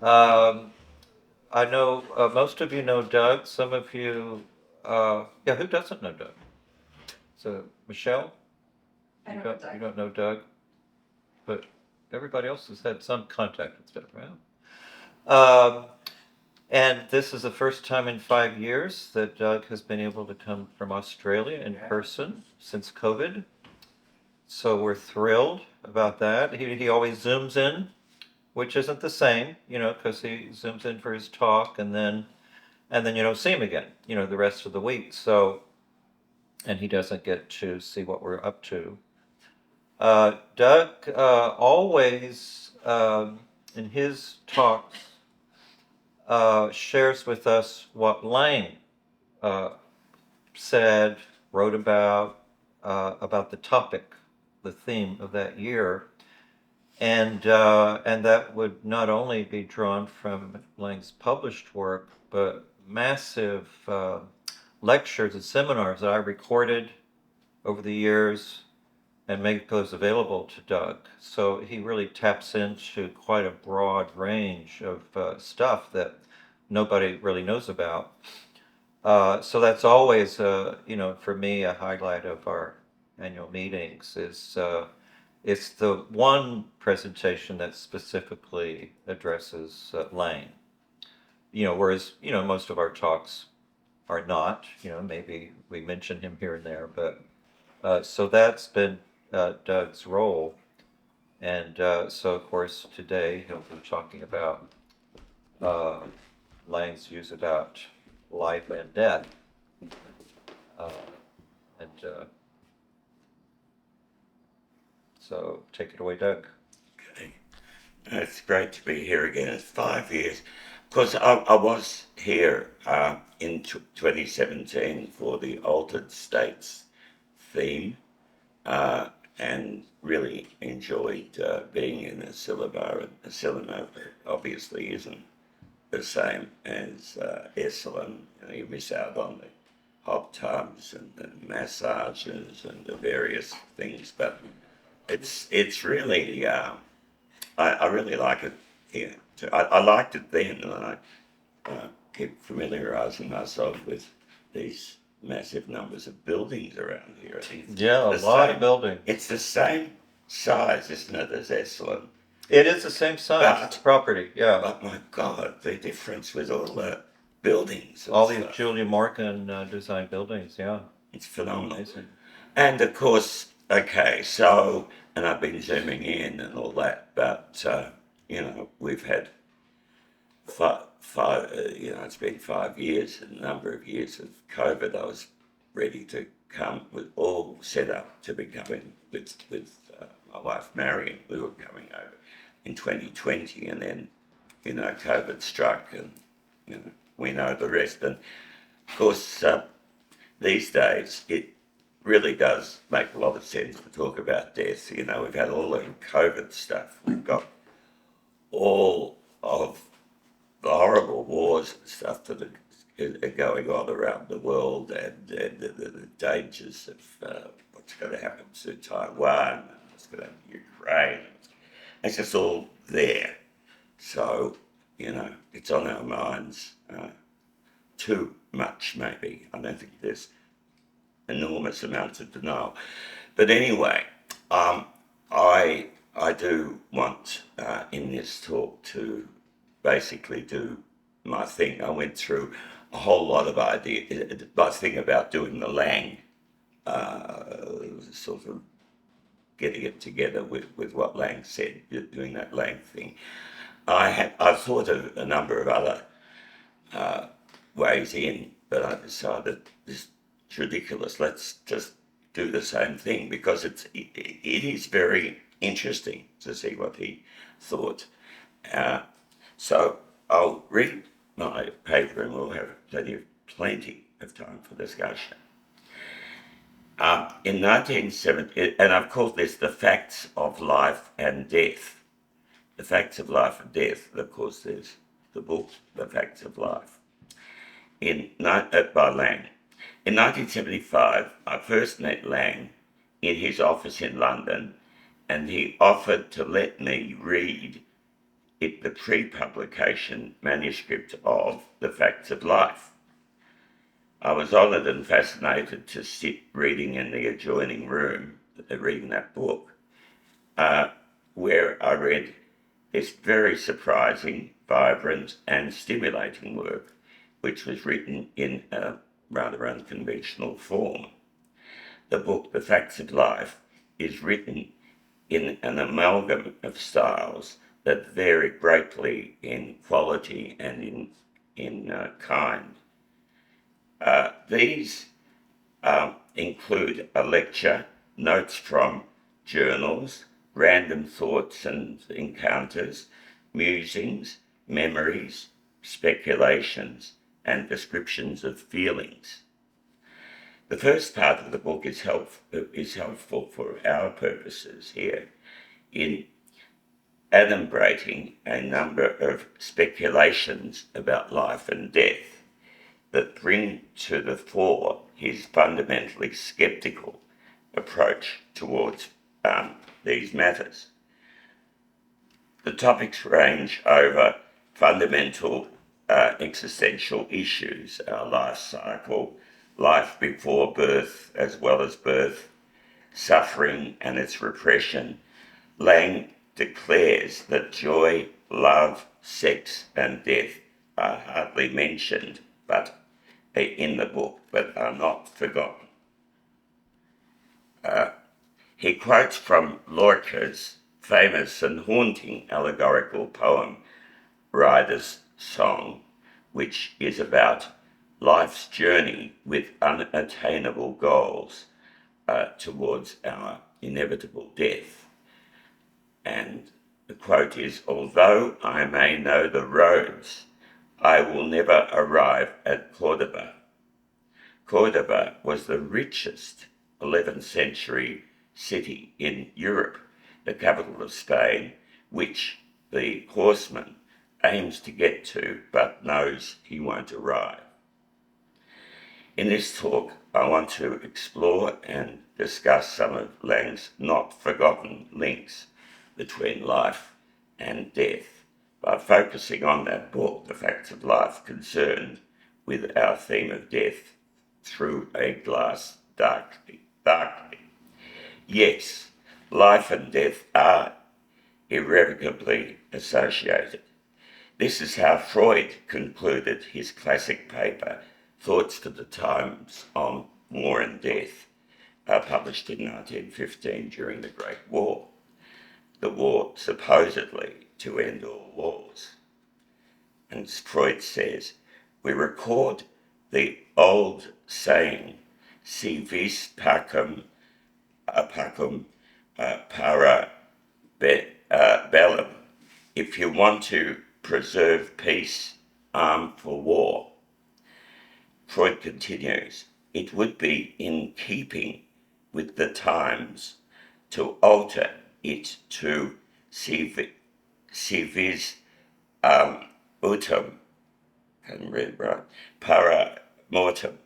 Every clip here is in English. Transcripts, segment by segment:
Um, I know most of you know Doug. Some of you, yeah, who doesn't know Doug? So Michelle, you don't know Doug, but everybody else has had some contact with Doug, right? Um, and this is the first time in 5 years that Doug has been able to come from Australia in person since COVID. So we're thrilled about that. He always zooms in, which isn't the same, because he zooms in for his talk and then you don't see him again, the rest of the week. So, and he doesn't get to see what we're up to. Doug always, in his talks, shares with us what Laing uh, said, wrote about the topic, the theme of that year. And that would not only be drawn from Lang's published work, but massive lectures and seminars that I recorded over the years and make those available to Doug. So he really taps into quite a broad range of stuff that nobody really knows about. So that's always, for me, a highlight of our annual meetings is it's the one presentation that specifically addresses Lane. Whereas most of our talks are not. Maybe we mention him here and there, but so that's been Doug's role. And so, of course, today he'll be talking about uh, Lane's views about life and death. Uh, and so, take it away, Doug. Okay. It's great to be here again. It's 5 years. Of course, I was here in 2017 for the Altered States theme uh, and really enjoyed being in Asilomar. And Asilomar obviously isn't the same as Esalen. You miss out on the hot tubs and the massages and the various things, but it's really I really like it here. I liked it then, and I keep familiarising myself with these massive numbers of buildings around here. I think Yeah, a the lot of same. building. It's the same size, isn't it, as Esalen? It is the same size. It's But property. Yeah, but my God, the difference with all the buildings and all these stuff. Julia Morgan designed buildings. Yeah, It's phenomenal. amazing. And of course, okay, so, and I've been zooming in and all that, but, we've had it's been 5 years, and a number of years of COVID. I was ready to come, with all set up to be coming with my wife Marion. We were coming over in 2020, and then, COVID struck, and, we know the rest. And of course, these days, it really does make a lot of sense to talk about death. We've had all the COVID stuff. We've got all of the horrible wars and stuff that are going on around the world, and the dangers of what's going to happen to Taiwan, and what's going to happen to Ukraine. It's just all there. So, it's on our minds too much, maybe. I don't think there's enormous amounts of denial. But anyway, I do want in this talk to basically do my thing. I went through a whole lot of ideas. My thing about doing the Laing, sort of getting it together with what Laing said, doing that Laing thing. I've thought of a number of other ways in, but I decided this is ridiculous. Let's just do the same thing, because it is very interesting to see what he thought. Uh, so I'll read my paper, and we'll have plenty of time for discussion. In 1970, and I've called this The Facts of Life and Death. The Facts of Life and Death. And of course, there's the book, The Facts of Life, by Laing. In 1975, I first met Laing in his office in London, and he offered to let me read the pre-publication manuscript of The Facts of Life. I was honoured and fascinated to sit reading in the adjoining room, reading that book, where I read this very surprising, vibrant and stimulating work, which was written in a rather unconventional form. The book, The Facts of Life, is written in an amalgam of styles that vary greatly in quality and in kind. These include a lecture, notes from journals, random thoughts and encounters, musings, memories, speculations, and descriptions of feelings. The first part of the book is helpful for our purposes here in adumbrating a number of speculations about life and death that bring to the fore his fundamentally sceptical approach towards these matters. The topics range over fundamental existential issues, our life cycle, life before birth as well as birth, suffering and its repression. Laing declares that joy, love, sex and death are hardly mentioned in the book, but are not forgotten. He quotes from Lorca's famous and haunting allegorical poem, Rider's Song, which is about life's journey with unattainable goals towards our inevitable death. And the quote is, "Although I may know the roads, I will never arrive at Cordoba." Cordoba was the richest 11th century city in Europe, the capital of Spain, which the horseman aims to get to but knows he won't arrive. In this talk, I want to explore and discuss some of Laing's not forgotten links between life and death by focusing on that book, The Facts of Life, concerned with our theme of death through a glass darkly. Yes, life and death are irrevocably associated. This is how Freud concluded his classic paper, Thoughts for the Times on War and Death, published in 1915 during the Great War. The war supposedly to end all wars. And Freud says, we record the old saying, si vis pacem para bellum. If you want to preserve peace, arm for war. Freud continues, it would be in keeping with the times to alter it to si vis utum, can read right, para mortem,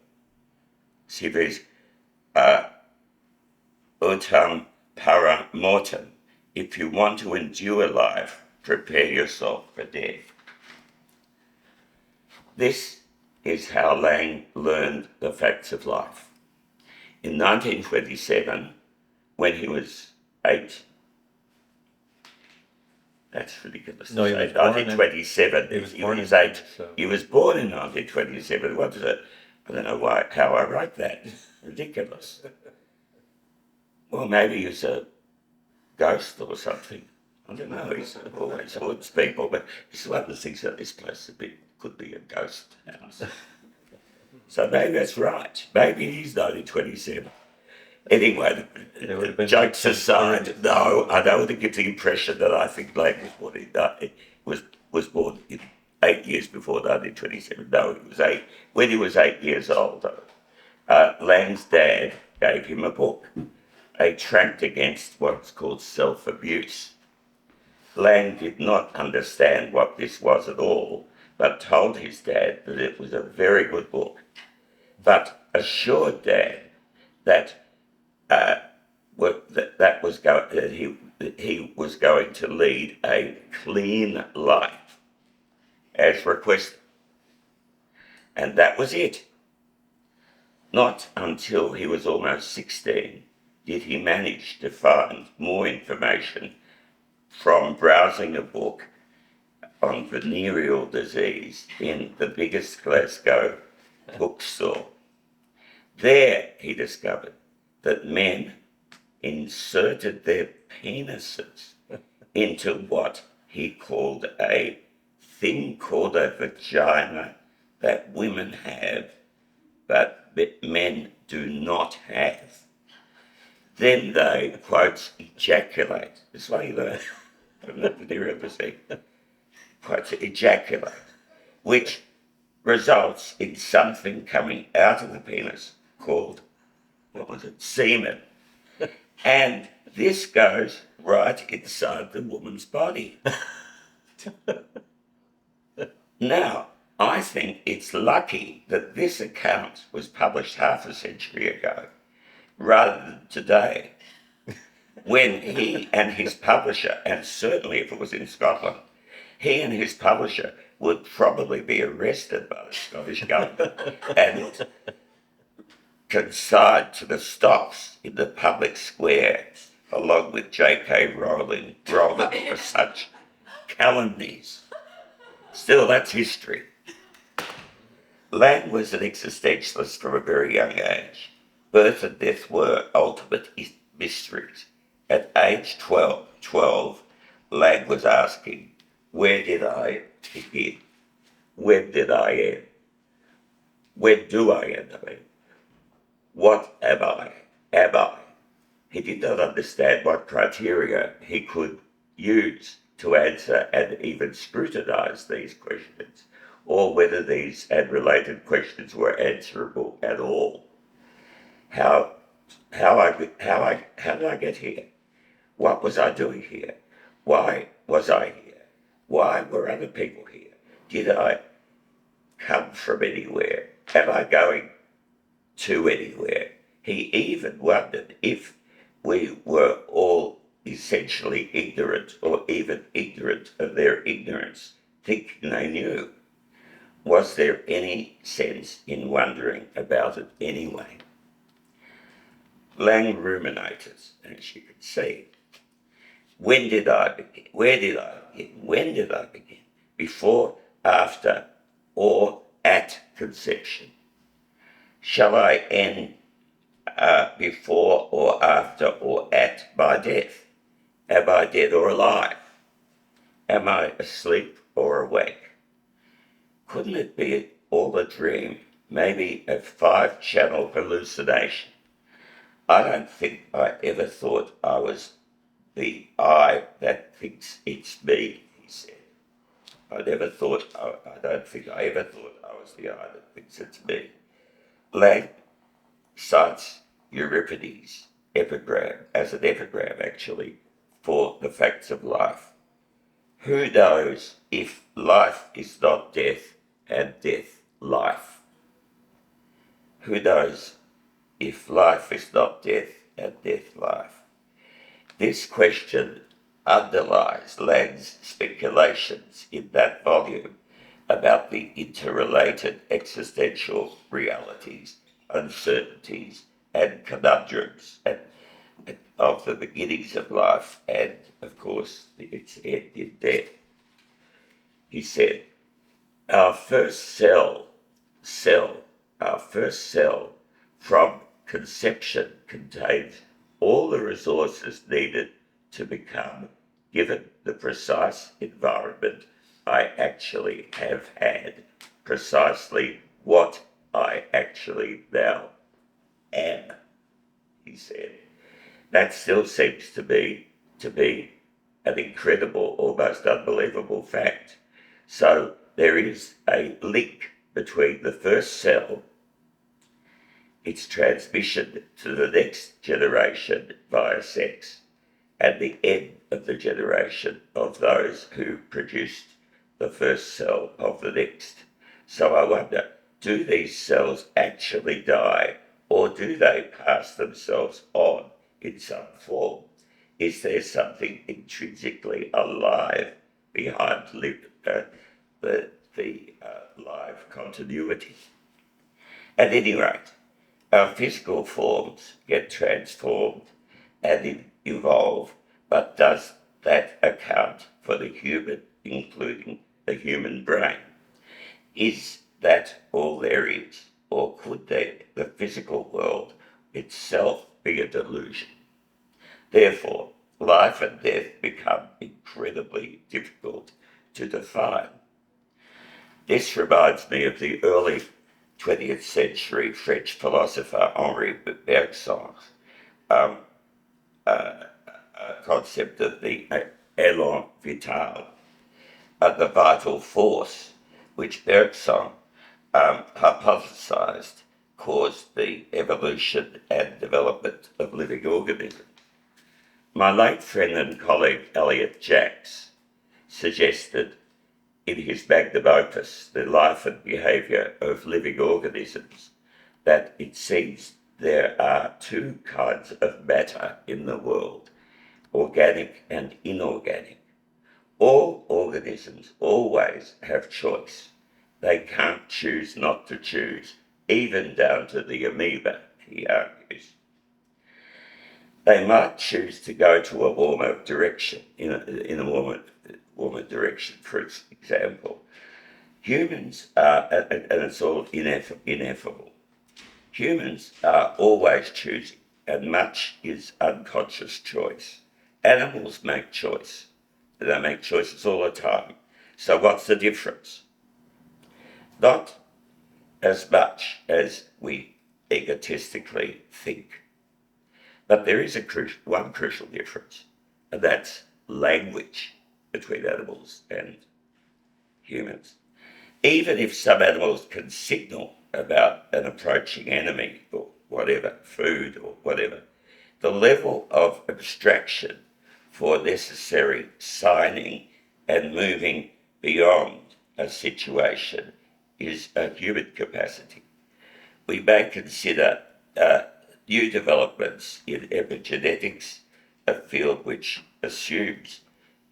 si vis utum para mortem. If you want to endure life, prepare yourself for death. This is how Laing learned the facts of life. In 1927, when he was 8, that's ridiculous to say, 1927, he was 8. He was born in 1927. What is it? I don't know how I wrote that. Ridiculous. Well, maybe he was a ghost or something. I don't know. He's always haunts people, but it's one of the things that this place could be a ghost house. So maybe that's right. Maybe it is 1927. Anyway, jokes aside, no, I don't want to give the impression that I think Laing was born in 8 years before 1927. No, he was 8. When he was 8 years old, Laing's dad gave him a book, a tract against what's called self-abuse. Laing did not understand what this was at all, but told his dad that it was a very good book, but assured Dad that that he was going to lead a clean life as requested. And that was it. Not until he was almost 16 did he manage to find more information from browsing a book on venereal disease in the biggest Glasgow bookstore. There he discovered that men inserted their penises into what he called a thing called a vagina that women have, but men do not have. Then they, quotes, ejaculate. That's what he learned from the venereal disease. Quotes, ejaculate, which results in something coming out of the penis called, what was it, semen. And this goes right inside the woman's body. Now, I think it's lucky that this account was published half a century ago rather than today, when he and his publisher, and certainly if it was in Scotland, he and his publisher would probably be arrested by the Scottish government and consigned to the stocks in the public square, along with J.K. Rowling for such calumnies. Still, that's history. Laing was an existentialist from a very young age. Birth and death were ultimate mysteries. At age 12, Laing was asking, where did I begin? When did I end? When do I end? I mean, what am I? Am I? He did not understand what criteria he could use to answer and even scrutinize these questions, or whether these and related questions were answerable at all. How did I get here? What was I doing here? Why was I here? Why were other people here? Did I come from anywhere? Am I going to anywhere? He even wondered if we were all essentially ignorant, or even ignorant of their ignorance, thinking they knew. Was there any sense in wondering about it anyway? Laing ruminated, as you can see. When did I begin? Where did I begin? When did I begin? Before, after, or at conception? Shall I end before or after or at my death? Am I dead or alive? Am I asleep or awake? Couldn't it be all a dream, maybe a 5-channel hallucination? I don't think I ever thought I was the I that thinks it's me, he said. I don't think I ever thought I was the I that thinks it's me. Laing cites Euripides' epigram as an epigram, actually, for the facts of life. Who knows if life is not death and death life? Who knows if life is not death and death life? This question underlies Laing's speculations in that volume about the interrelated existential realities, uncertainties, and conundrums of the beginnings of life and, of course, its end in death. He said, our first cell from conception contains all the resources needed to become, given the precise environment I actually have had, precisely what I actually now am, he said. That still seems to be an incredible, almost unbelievable fact. So there is a link between the first cell, its transmission to the next generation via sex, and the end of the generation of those who produced the first cell of the next. So I wonder, do these cells actually die, or do they pass themselves on in some form? is there something intrinsically alive behind the live continuity? At any rate, our physical forms get transformed and evolve, but does that account for the human, including the human brain? Is that all there is? Or could the physical world itself be a delusion? Therefore, life and death become incredibly difficult to define. This reminds me of the early 20th century French philosopher Henri Bergson's concept of the élan vital, the vital force, which Bergson hypothesized caused the evolution and development of living organisms. My late friend and colleague Elliot Jacks suggested in his magnum opus, The Life and Behaviour of Living Organisms, that it seems there are two kinds of matter in the world, organic and inorganic. All organisms always have choice. They can't choose not to choose, even down to the amoeba, he argues. They might choose to go to a warmer direction, in a warmer direction, for example. Humans are, and it's all ineffable. Humans are always choosing, and much is unconscious choice. Animals make choice. They make choices all the time. So what's the difference? Not as much as we egotistically think. But there is one crucial difference, and that's language between animals and humans. Even if some animals can signal about an approaching enemy or whatever, food or whatever, the level of abstraction for necessary signing and moving beyond a situation is a human capacity. We may consider new developments in epigenetics, a field which assumes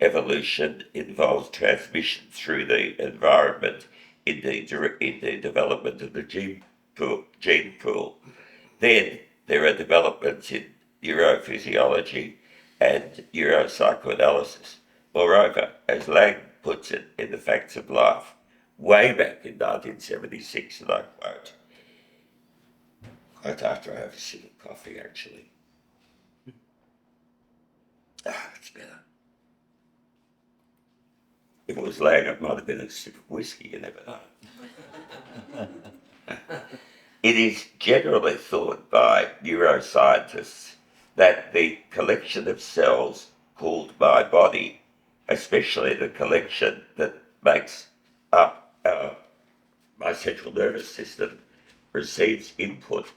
evolution involves transmission through the environment in the development of the gene pool. Then there are developments in neurophysiology and neuropsychoanalysis. Moreover, as Laing puts it in The Facts of Life, way back in 1976, and I quote after I have a sip of coffee, actually. It's better. If it was Laing, it might have been a sip of whiskey, you never know. It is generally thought by neuroscientists that the collection of cells called my body, especially the collection that makes up my central nervous system, receives input,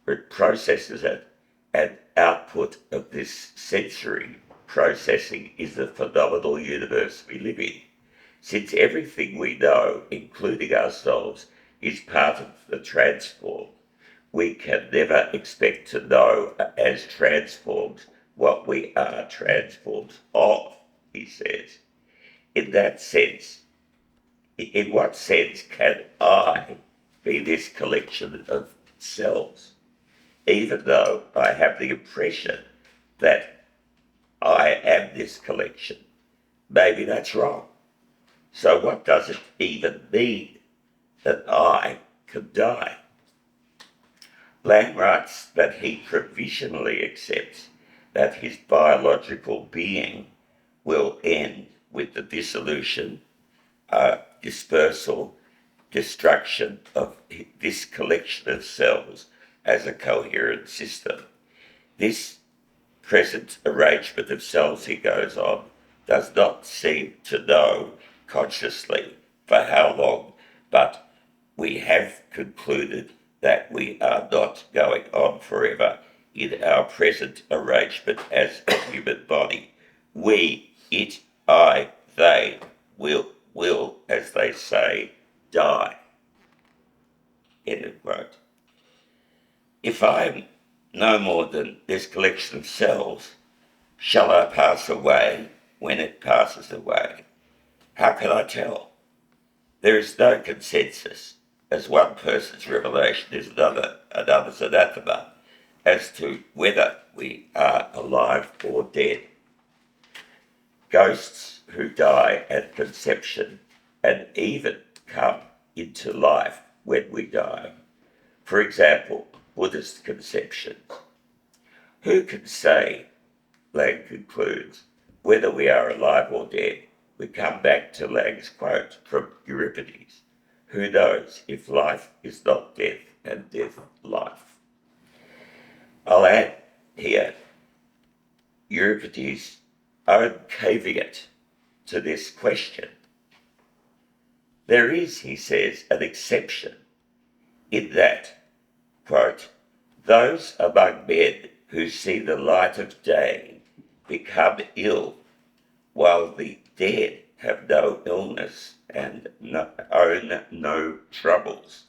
it processes it, and output of this sensory processing is the phenomenal universe we live in. Since everything we know, including ourselves, is part of the transform, we can never expect to know as transformed what we are transformed of, he says. In that sense, in what sense can I be this collection of cells, even though I have the impression that I am this collection? Maybe that's wrong. So what does it even mean that I could die? Laing writes that he provisionally accepts that his biological being will end with the dissolution, dispersal, destruction of this collection of cells as a coherent system. This present arrangement of cells, he goes on, does not seem to know consciously for how long, but we have concluded that we are not going on forever in our present arrangement as a human body. We, it, I, they, will, as they say, die. End of quote. If I am no more than this collection of cells, Shall I pass away when it passes away? How can I tell? There is no consensus, as one person's revelation is another's anathema, as to whether we are alive or dead. Ghosts who die at conception and even come into life when we die. For example, Buddhist conceptions. Who can say, Laing concludes, whether we are alive or dead? We come back to Lang's quote from Euripides. Who knows if life is not death and death life? I'll add here Euripides' own caveat to this question. There is, he says, an exception in that, quote, those among men who see the light of day become ill, while the dead have no illness and own no troubles,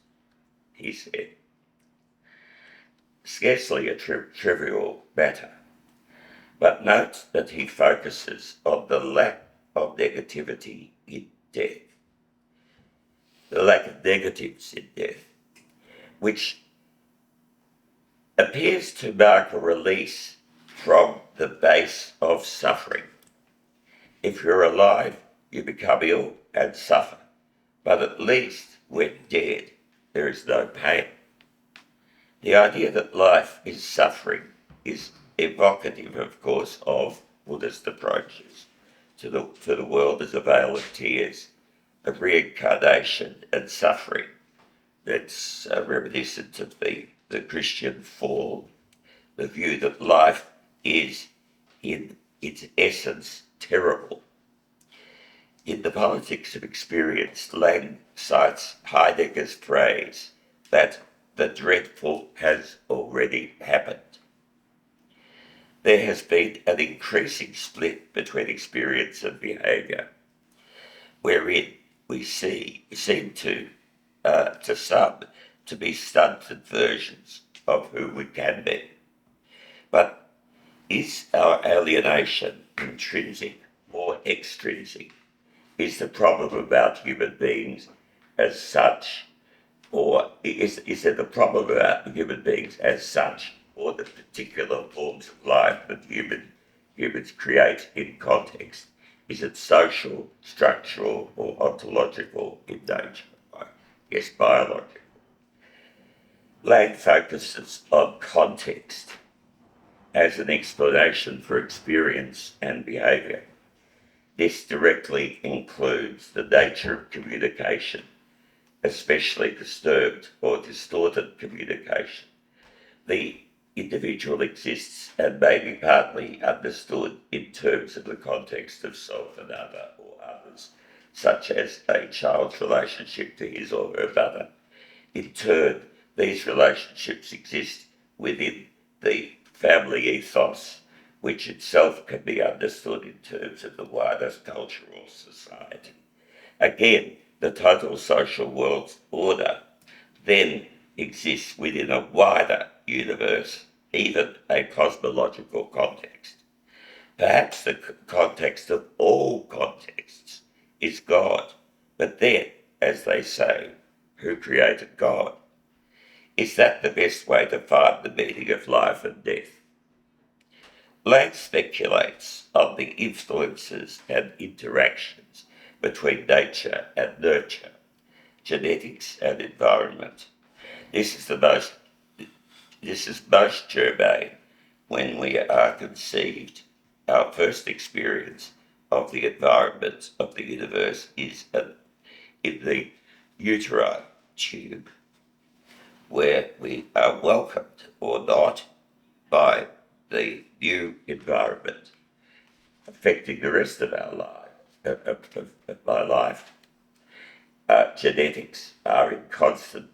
he said. Scarcely a trivial matter, but note that he focuses on the lack of negativity in death, the lack of negatives in death, which appears to mark a release from the base of suffering. If you're alive, you become ill and suffer, but at least when dead, there is no pain. The idea that life is suffering is evocative, of course, of Buddhist approaches to the world as a veil of tears, of reincarnation and suffering. That's reminiscent of the Christian fall, the view that life is, in its essence, terrible. In The Politics of Experience, Laing cites Heidegger's phrase that the dreadful has already happened. There has been an increasing split between experience and behaviour, wherein we seem to some to be stunted versions of who we can be. But is our alienation intrinsic or extrinsic? Is the problem about human beings as such, or is it the problem about human beings as such, or the particular forms of life that humans create in context? Is it social, structural, or ontological in nature? I guess biological. Laing focuses on context as an explanation for experience and behaviour. This directly includes the nature of communication, especially disturbed or distorted communication. The individual exists and may be partly understood in terms of the context of self and other or others, such as a child's relationship to his or her mother. In turn, these relationships exist within the family ethos, which itself can be understood in terms of the wider cultural society. Again, the total social world's order then exists within a wider universe, even a cosmological context. Perhaps the context of all contexts is God, but then, as they say, who created God? Is that the best way to find the meaning of life and death? Laing speculates on the influences and interactions between nature and nurture, genetics and environment. This is most germane when we are conceived. Our first experience of the environment of the universe is in the uterine tube, where we are welcomed or not by the new environment, affecting the rest of our life, of my life. Genetics are in constant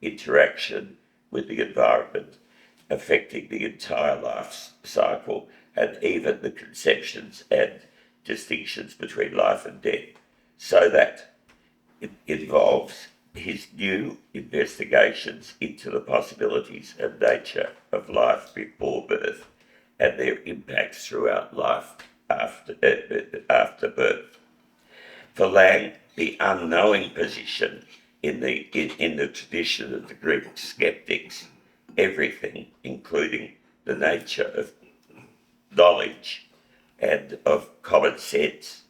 interaction with the environment, affecting the entire life cycle and even the conceptions and distinctions between life and death, so that it involves his new investigations into the possibilities and nature of life before birth and their impact throughout life after birth. For Laing, the unknowing position in the tradition of the Greek skeptics, everything, including the nature of knowledge and of common sense,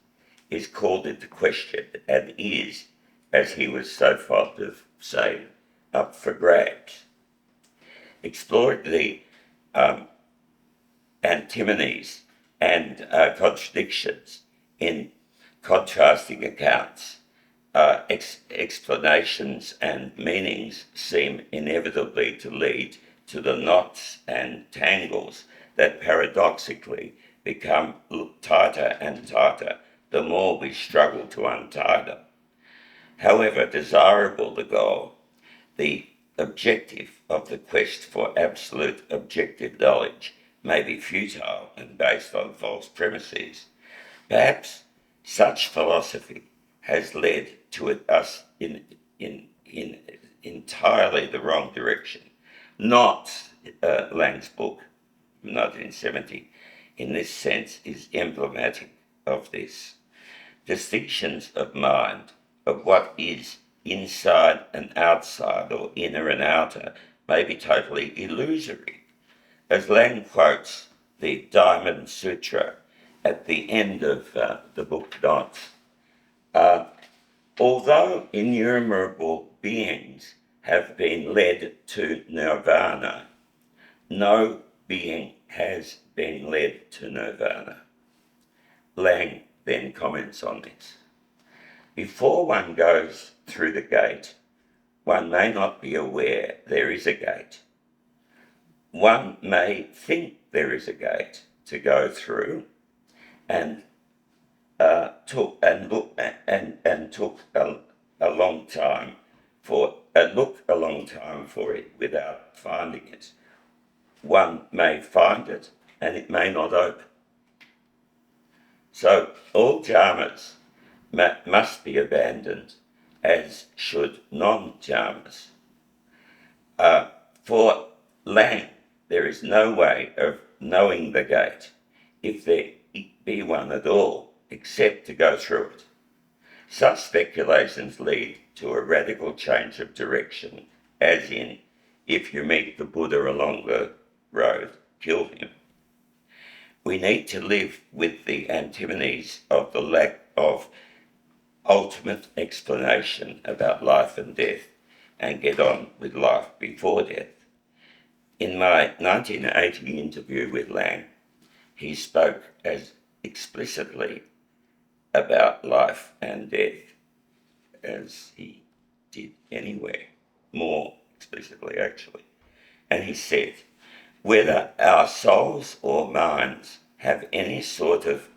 is called into question and is, as he was so fond of saying, up for grabs. Exploring the antinomies and contradictions in contrasting accounts, explanations and meanings seem inevitably to lead to the knots and tangles that paradoxically become tighter and tighter the more we struggle to untie them. However desirable the goal, the objective of the quest for absolute objective knowledge may be futile and based on false premises. Perhaps such philosophy has led to us in entirely the wrong direction. Not Lang's book from 1970, in this sense, is emblematic of this. Distinctions of mind, of what is inside and outside or inner and outer, may be totally illusory. As Laing quotes the Diamond Sutra at the end of the book Knots, although innumerable beings have been led to nirvana, no being has been led to nirvana. Laing then comments on this. Before one goes through the gate, one may not be aware there is a gate. One may think there is a gate to go through, and took a long time for it without finding it. One may find it, and it may not open. So all jhamas must be abandoned, as should non-jhamas. For Laing, there is no way of knowing the gate, if there be one at all, except to go through it. Such speculations lead to a radical change of direction, as in, if you meet the Buddha along the road, kill him. We need to live with the antinomies of the lack of ultimate explanation about life and death and get on with life before death. In my 1980 interview with Laing, he spoke as explicitly about life and death as he did anywhere, more explicitly actually. And he said, whether our souls or minds have any sort of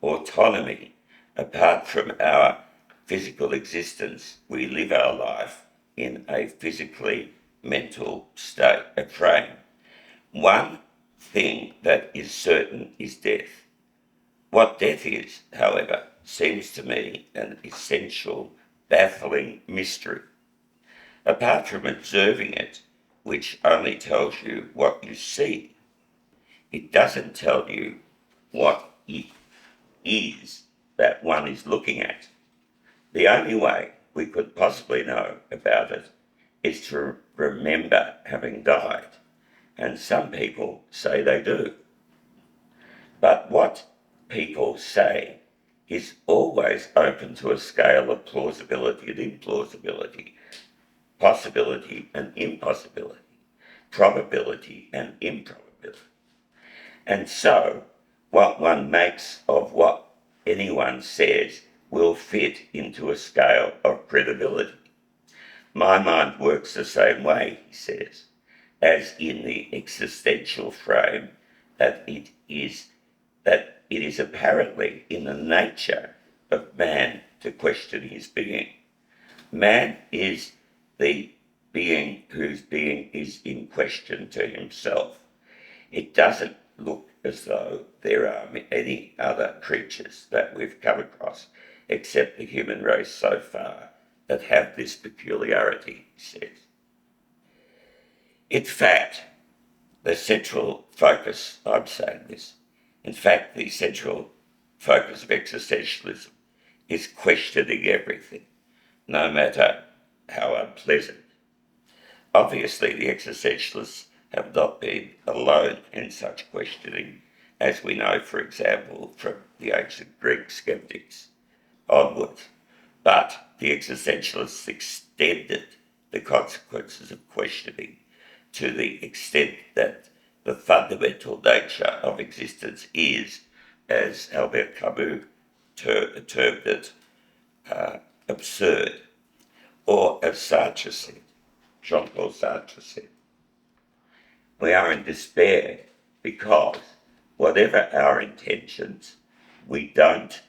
autonomy apart from our physical existence, we live our life in a physically mental state, a frame. One thing that is certain is death. What death is, however, seems to me an essential, baffling mystery. Apart from observing it, which only tells you what you see, it doesn't tell you what it is that one is looking at. The only way we could possibly know about it is to remember having died, and some people say they do. But what people say is always open to a scale of plausibility and implausibility, possibility and impossibility, probability and improbability. And so, what one makes of what anyone says will fit into a scale of credibility. My mind works the same way, he says, as in the existential frame that it is apparently in the nature of man to question his being. Man is the being whose being is in question to himself. It doesn't look as though there are any other creatures that we've come across except the human race so far that have this peculiarity, he says. In fact, the central focus, I'm saying this, in fact, the central focus of existentialism is questioning everything, no matter how unpleasant. Obviously, the existentialists have not been alone in such questioning, as we know, for example, from the ancient Greek skeptics onwards. But the existentialists extended the consequences of questioning to the extent that the fundamental nature of existence is, as Albert Camus termed it, absurd, or as Sartre said, Jean-Paul Sartre said, we are in despair because whatever our intentions, we don't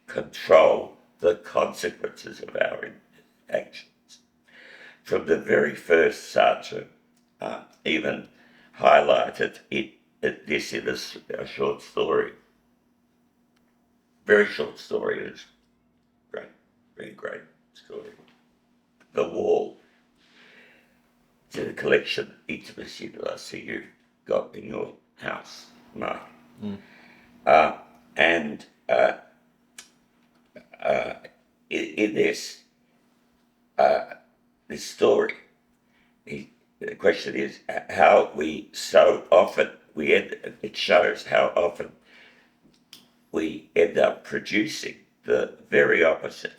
control the consequences of our actions. From the very first, Sartre even highlighted this in a short story. Very short story. It's great, very great story. The Wall. It's a collection, intimacy, that I see you've got in your house, Mike. And in this story, the question is how we so often it shows how often we end up producing the very opposite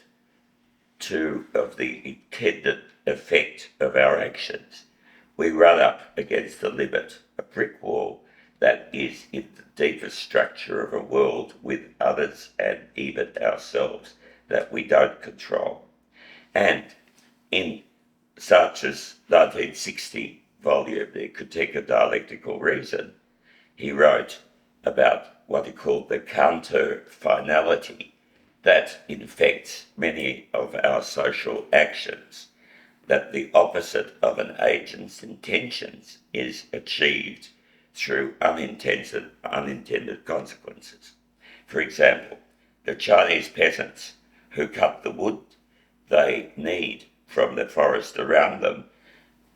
of the intended effect of our actions. We run up against the limit, a brick wall that is in the deepest structure of a world with others and even ourselves that we don't control. And in Sartre's 1960 volume, The Critique of Dialectical Reason, he wrote about what he called the counter-finality that infects many of our social actions, that the opposite of an agent's intentions is achieved through unintended consequences. For example, the Chinese peasants who cut the wood they need from the forest around them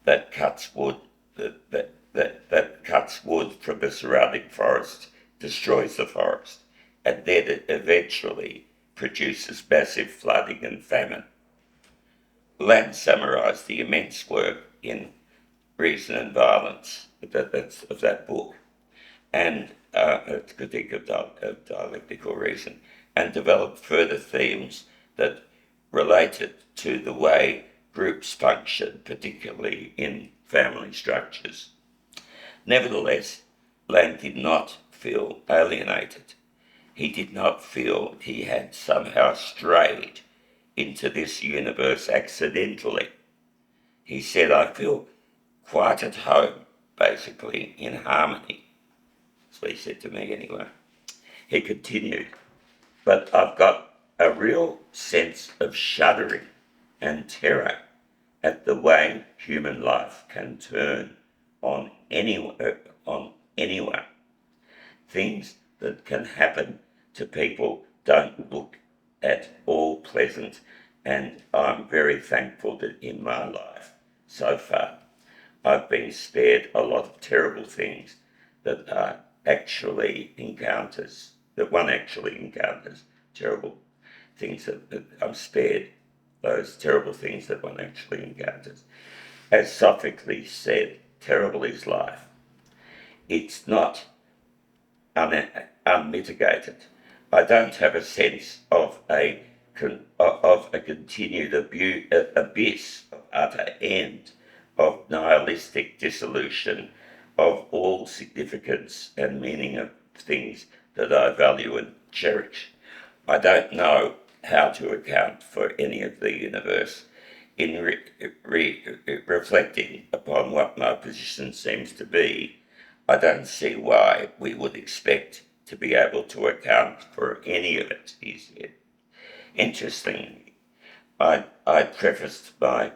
that cuts wood from the surrounding forest, destroys the forest, and then it eventually produces massive flooding and famine. Laing summarised the immense work in Reason and Violence of that book, and its critique of dialectical reason, and developed further themes that related to the way groups function, particularly in family structures. Nevertheless, Laing did not feel alienated. He did not feel he had somehow strayed into this universe accidentally. He said, I feel quite at home, basically, in harmony. That's what he said to me anyway. He continued, but I've got a real sense of shuddering and terror at the way human life can turn on anyone. Things that can happen to people don't look at all pleasant, and I'm very thankful that in my life so far I've been spared a lot of terrible things that one actually encounters, terrible things that I'm spared, those terrible things that one actually encounters. As Sophocles said, terrible is life. It's not unmitigated. I don't have a sense of a continued abyss of utter end, of nihilistic dissolution of all significance and meaning of things that I value and cherish. I don't know how to account for any of the universe. In reflecting upon what my position seems to be, I don't see why we would expect to be able to account for any of it, he said. Interestingly, I prefaced my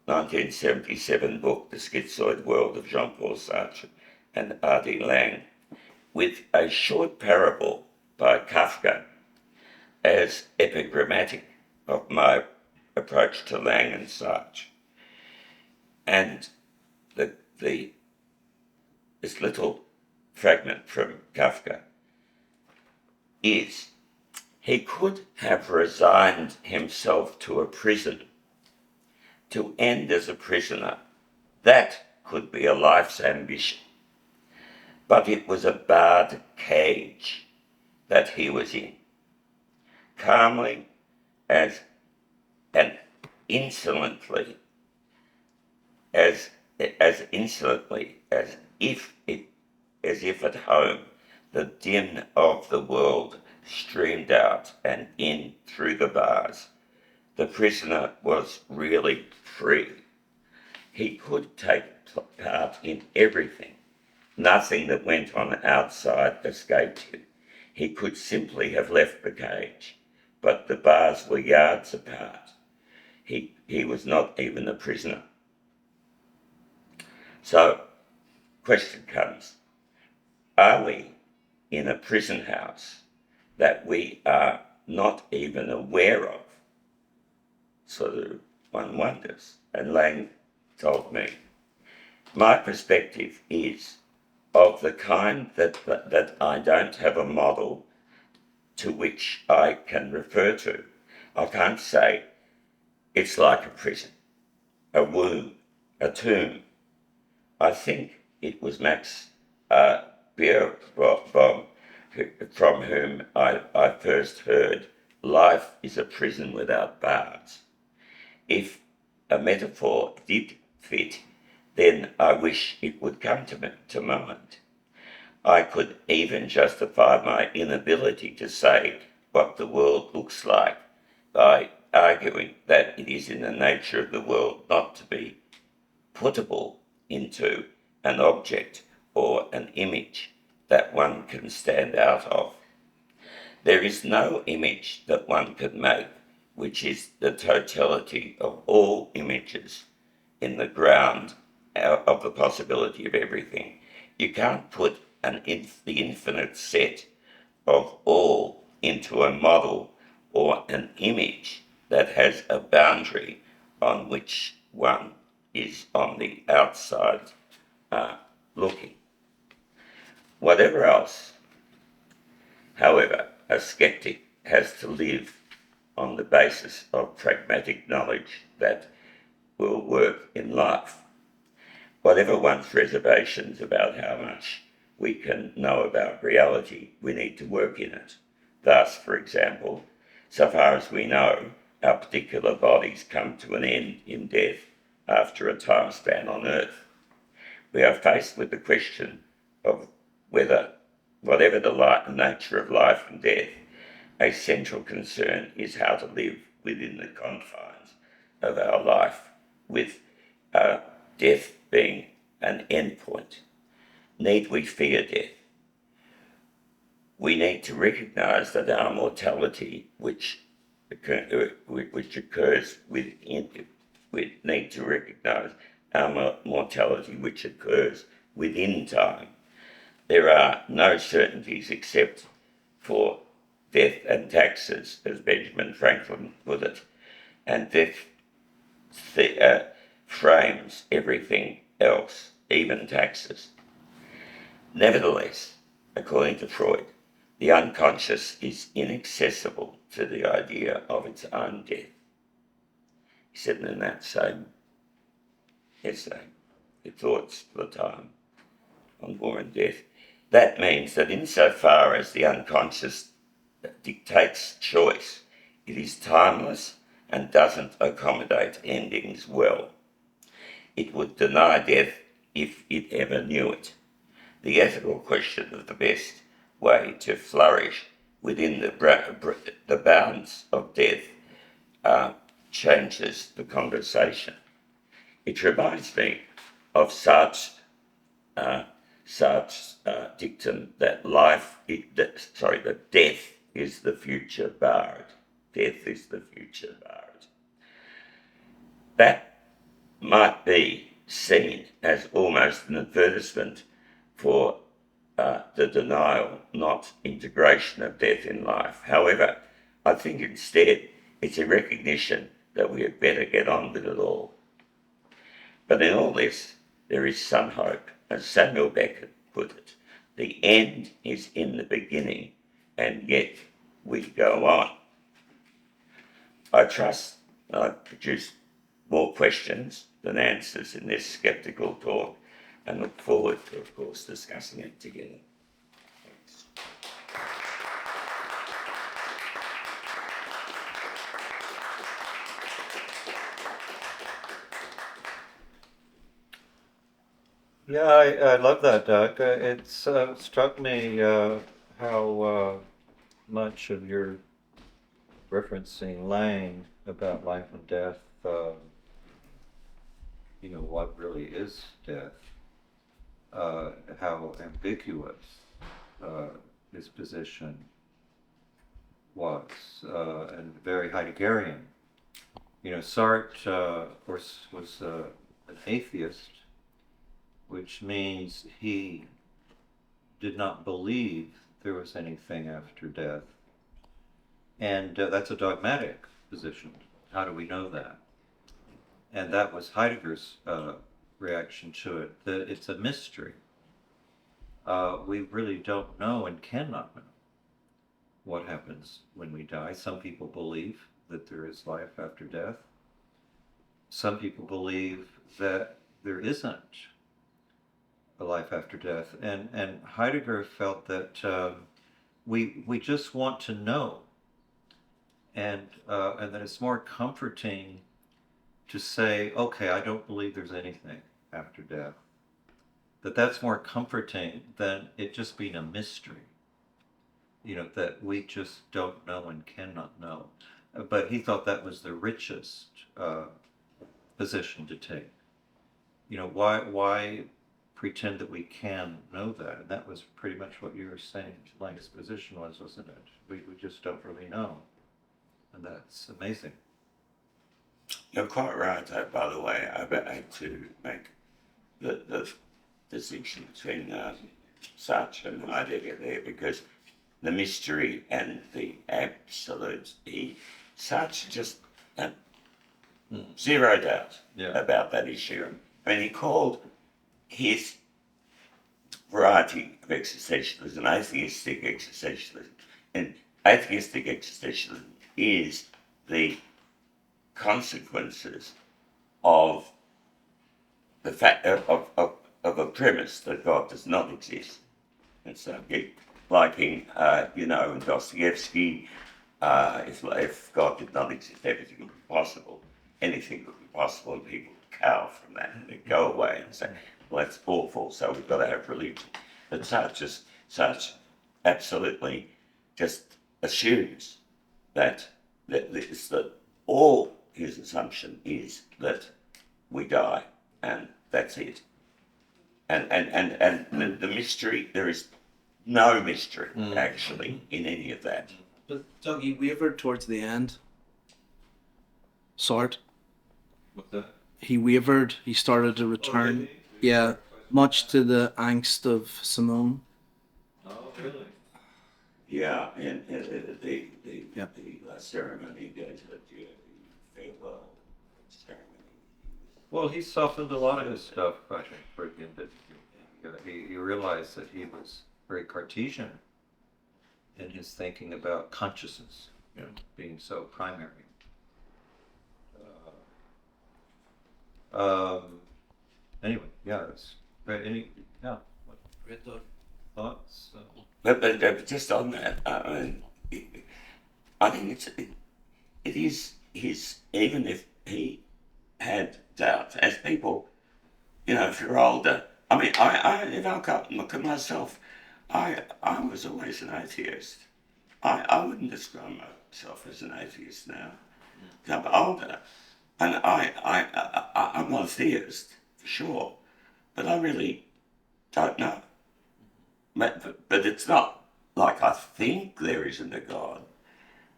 1977 book, The Schizoid World of Jean-Paul Sartre and R.D. Laing, with a short parable by Kafka as epigrammatic of my approach to Laing and Sartre. And the this little fragment from Kafka is he could have resigned himself to a prison, to end as a prisoner. That could be a life's ambition. But it was a barred cage that he was in, calmly as and insolently as insolently as if at home the din of the world streamed out and in through the bars. The prisoner was really free. He could take part in everything. Nothing that went on outside escaped him. He could simply have left the cage, but the bars were yards apart. He was not even a prisoner. So, question comes, are we in a prison house that we are not even aware of? Sort of one wonders. And Laing told me, my perspective is of the kind that I don't have a model to which I can refer to. I can't say it's like a prison, a womb, a tomb. I think it was Max Beerbohm from whom I first heard life is a prison without bars. If a metaphor did fit, then I wish it would come to mind. I could even justify my inability to say what the world looks like by arguing that it is in the nature of the world not to be puttable into an object or an image that one can stand out of. There is no image that one can make which is the totality of all images in the ground of the possibility of everything. You can't put the infinite set of all into a model or an image that has a boundary on which one is on the outside looking. Whatever else, however, a skeptic has to live on the basis of pragmatic knowledge that will work in life. Whatever one's reservations about how much we can know about reality, we need to work in it. Thus, for example, so far as we know, our particular bodies come to an end in death after a time span on Earth. We are faced with the question of whether, whatever the nature of life and death, a central concern is how to live within the confines of our life, with death being an endpoint. Need we fear death? We need to recognise that our mortality, which occurs within, we need to recognise our mortality which occurs within time. There are no certainties except for death and taxes, as Benjamin Franklin put it, and death frames everything else, even taxes. Nevertheless, according to Freud, the unconscious is inaccessible to the idea of its own death. He said in that same essay, the thoughts for the time on war and death. That means that insofar as the unconscious dictates choice, it is timeless and doesn't accommodate endings well. It would deny death if it ever knew it. The ethical question of the best way to flourish within the bounds of death changes the conversation. It reminds me of Sartre's dictum that that death is the future barred. Death is the future barred. That might be seen as almost an advertisement for the denial, not integration of death in life. However, I think instead it's a recognition that we had better get on with it all. But in all this, there is some hope, as Samuel Beckett put it, the end is in the beginning, and yet we go on. I trust I've produced more questions than answers in this sceptical talk, and look forward to, of course, discussing it together. Thanks. Yeah, I love that, Doug. It's struck me how much of your referencing Laing about life and death, what really is death, how ambiguous uh, his position was, and very Heideggerian. Sartre, of course, was an atheist, which means he did not believe there was anything after death. And that's a dogmatic position. How do we know that? And that was Heidegger's reaction to it, that it's a mystery. We really don't know and cannot know what happens when we die. Some people believe that there is life after death. Some people believe that there isn't a life after death. And Heidegger felt that we just want to know, and that it's more comforting to say, okay, I don't believe there's anything after death. That's more comforting than it just being a mystery. That we just don't know and cannot know. But he thought that was the richest position to take. Why pretend that we can know that? And that was pretty much what you were saying Lang's position was, wasn't it? We just don't really know. And that's amazing. You're quite right, by the way. I had to make the distinction between Sartre and Heidegger there, because the mystery and the absolute, Sartre just zero doubt about that issue. I mean, he called his variety of existentialism atheistic existentialism, and atheistic existentialism is the consequences of the fact of a premise that God does not exist. And so, like in Dostoevsky, if God did not exist, everything would be possible. Anything would be possible, and people would cower from that and they'd go away and say, well, that's awful, so we've got to have religion. But such absolutely just assumes that all his assumption is that we die and that's it. And the mystery, there is no mystery actually in any of that. But Doug, he wavered towards the end. Sort. What's that? He wavered. He started to return. Really? Yeah, much to the angst of Simone. Oh, really? Yeah, and the ceremony goes to the farewell ceremony. Well, he softened a lot of his stuff, I think, for the end. He realized that he was very Cartesian in his thinking about consciousness, being so primary. Anyway, yeah, it's any Great, Doug. thoughts? But just on that, I think it is his, even if he had doubts, as people, if you're older, I mean, if I look at myself, I was always an atheist. I wouldn't describe myself as an atheist now. I'm older, and I'm not a theist, for sure, but I really don't know. But it's not like I think there isn't a God,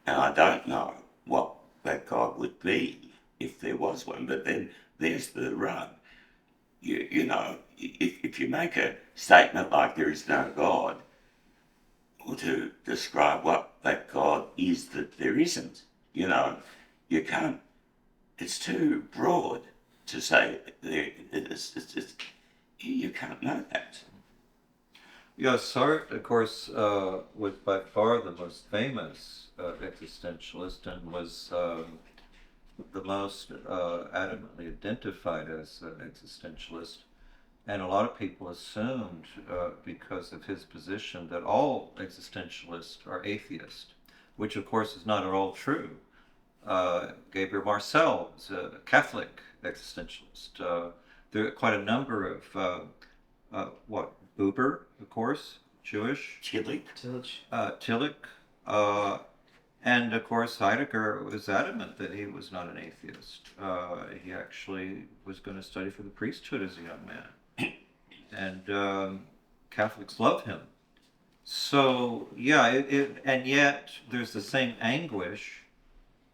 and I don't know what that God would be if there was one. But then there's the rub. If you make a statement like there is no God, or to describe what that God is that there isn't, you can't. It's too broad to say there. you can't know that. Yeah, Sartre, of course, was by far the most famous existentialist and was the most adamantly identified as an existentialist. And a lot of people assumed, because of his position, that all existentialists are atheists, which of course is not at all true. Gabriel Marcel was a Catholic existentialist. There are quite a number of, Buber, of course, Jewish. Tillich. And of course, Heidegger was adamant that he was not an atheist. He actually was going to study for the priesthood as a young man. And Catholics love him. So, yeah, and yet there's the same anguish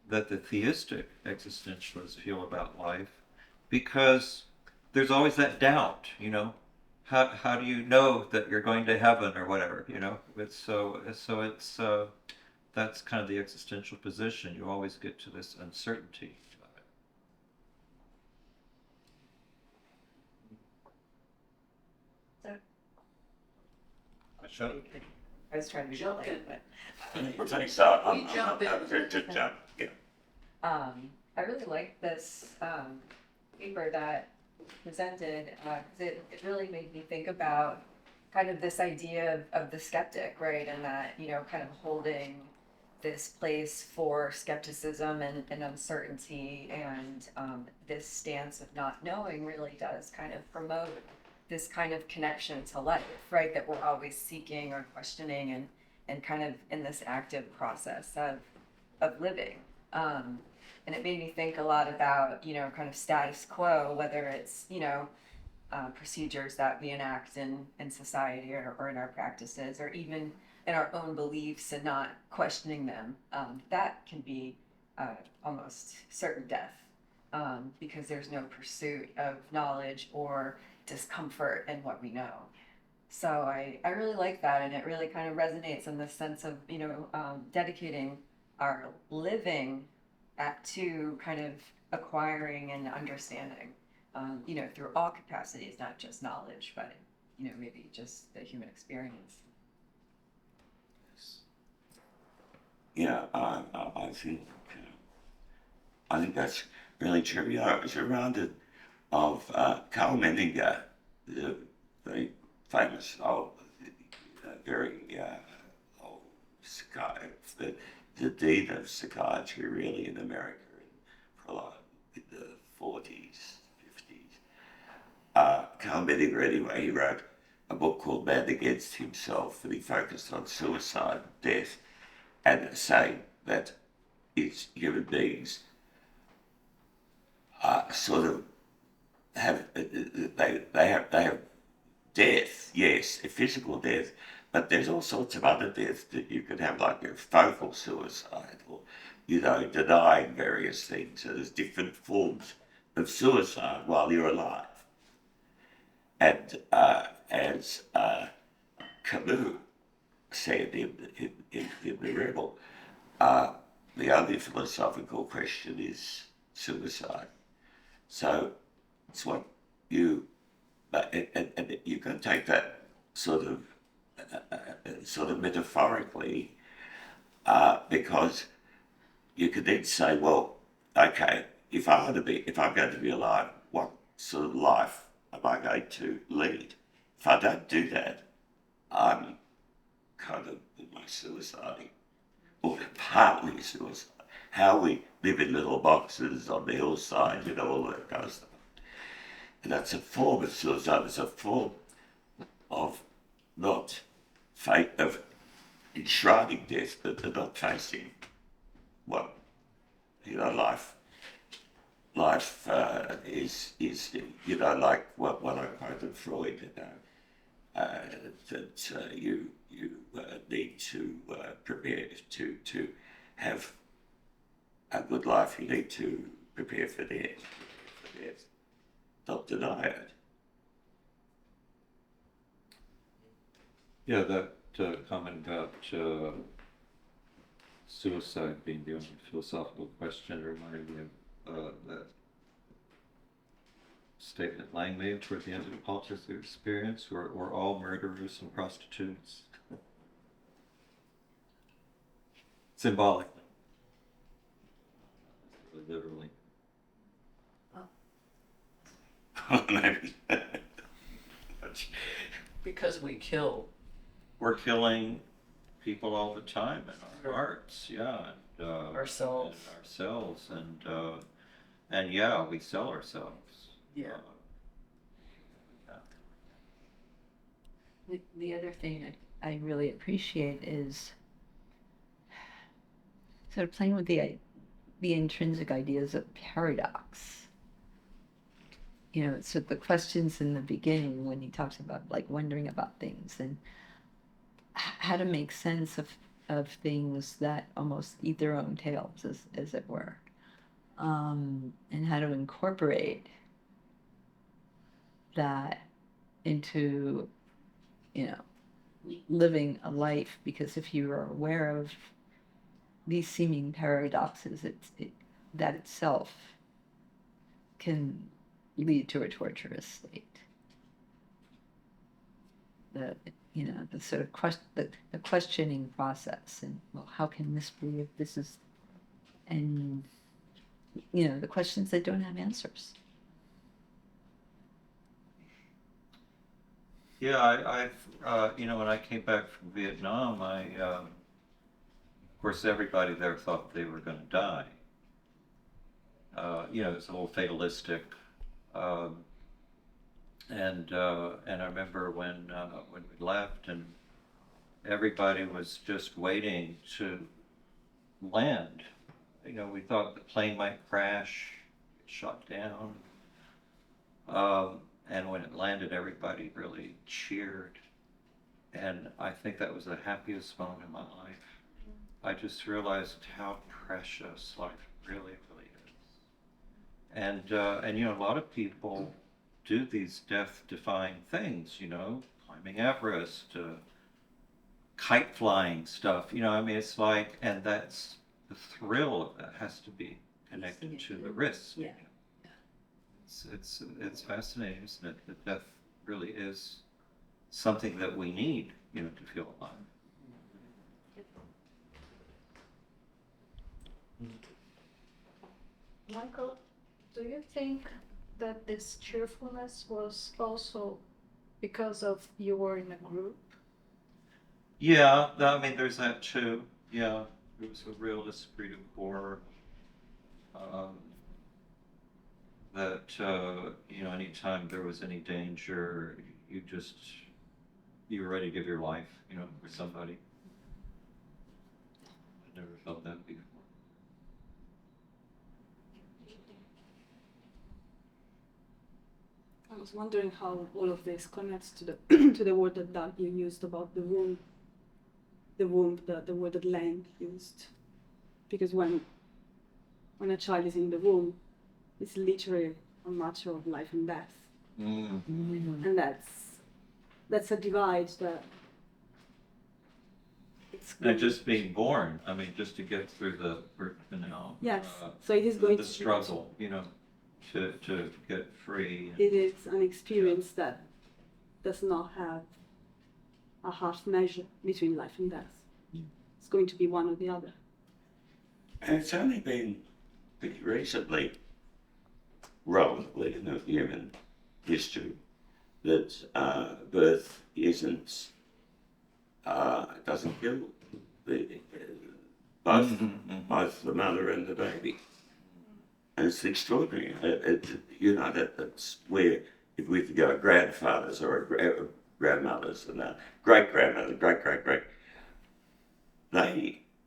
that the theistic existentialists feel about life, because there's always that doubt, how do you know that you're going to heaven or whatever, it's that's kind of the existential position. You always get to this uncertainty. I was trying to jump in, but I'm good to jump. Yeah. I really like this paper that presented because it really made me think about kind of this idea of the skeptic, right? And that, kind of holding this place for skepticism and uncertainty and this stance of not knowing really does kind of promote this kind of connection to life, right? That we're always seeking or questioning and kind of in this active process of living. And it made me think a lot about, kind of status quo, whether it's, procedures that we enact in society or in our practices, or even in our own beliefs and not questioning them. That can be almost certain death because there's no pursuit of knowledge or discomfort in what we know. So I really like that, and it really kind of resonates in the sense of, dedicating our living to kind of acquiring and understanding, through all capacities, not just knowledge, but, maybe just the human experience. Yeah, I think that's really true. I was reminded of Carl Menninger, the very famous very old psychiatrist, the dean of psychiatry really in America in the 40s, 50s. Carl Menninger, anyway, he wrote a book called Man Against Himself, and he focused on suicide, death, and saying that human beings sort of have they have death, yes, a physical death, but there's all sorts of other deaths that you can have, like a focal suicide, or denying various things. So there's different forms of suicide while you're alive. And as Camus said in The Rebel, the only philosophical question is suicide. So it's what you and you can take that sort of metaphorically, because you could then say, well, okay, if I'm going to be alive, what sort of life am I going to lead? If I don't do that, I'm kind of almost suiciding, or partly suicide. How we live in little boxes on the hillside, all that kind of stuff. And that's a form of suicide. It's a form of not fate of enshrining death, but they're not facing what life is like what I quoted Freud, that you need to prepare to have a good life. You need to prepare for death. Not deny it. Yeah, that comment about suicide being the only philosophical question reminded me of that statement Laing made toward the end of the politics of their experience, we're all murderers and prostitutes. Symbolically. Literally. Maybe. Because we kill. We're killing people all the time in our hearts, yeah, and Ourselves. and yeah, we sell ourselves. Yeah. The other thing I really appreciate is sort of playing with the intrinsic ideas of paradox. You know, so the questions in the beginning when he talks about like wondering about things and how to make sense of things that almost eat their own tails, as it were, and how to incorporate that into, you know, living a life. Because if you are aware of these seeming paradoxes, that itself can lead to a torturous state. The sort of the questioning process, and well, how can this be if this is, and the questions that don't have answers. Yeah, I've when I came back from Vietnam, of course, everybody there thought they were going to die. It's a little fatalistic. And I remember when we left, and everybody was just waiting to land. We thought the plane might crash, get shot down. And when it landed, everybody really cheered. And I think that was the happiest moment in my life. I just realized how precious life really, really is. And a lot of people do these death-defying things, climbing Everest, kite flying stuff. It's like, and that's the thrill of that has to be connected to the risk. Yeah. It's fascinating, isn't it? That death really is something that we need, to feel alive. Michael, do you think that this cheerfulness was also because of you were in a group? Yeah, there's that too. Yeah, it was a real esprit de corps. That anytime there was any danger, you were ready to give your life, for somebody. I never felt that before. I was wondering how all of this connects to the to the word that you used about the womb, the word that Laing used, because when a child is in the womb, it's literally a matter of life and death, and that's a divide that it's And just being born, just to get through the birth canal. Yes, so it is going the to struggle, to get free. It is an experience that does not have a half measure between life and death. It's going to be one or the other. And it's only been pretty recently, relatively in the human history, that birth doesn't kill both the mother and the baby. And it's extraordinary. That's where, if we go grandfathers or grandmothers and great-grandmother, great-great-great,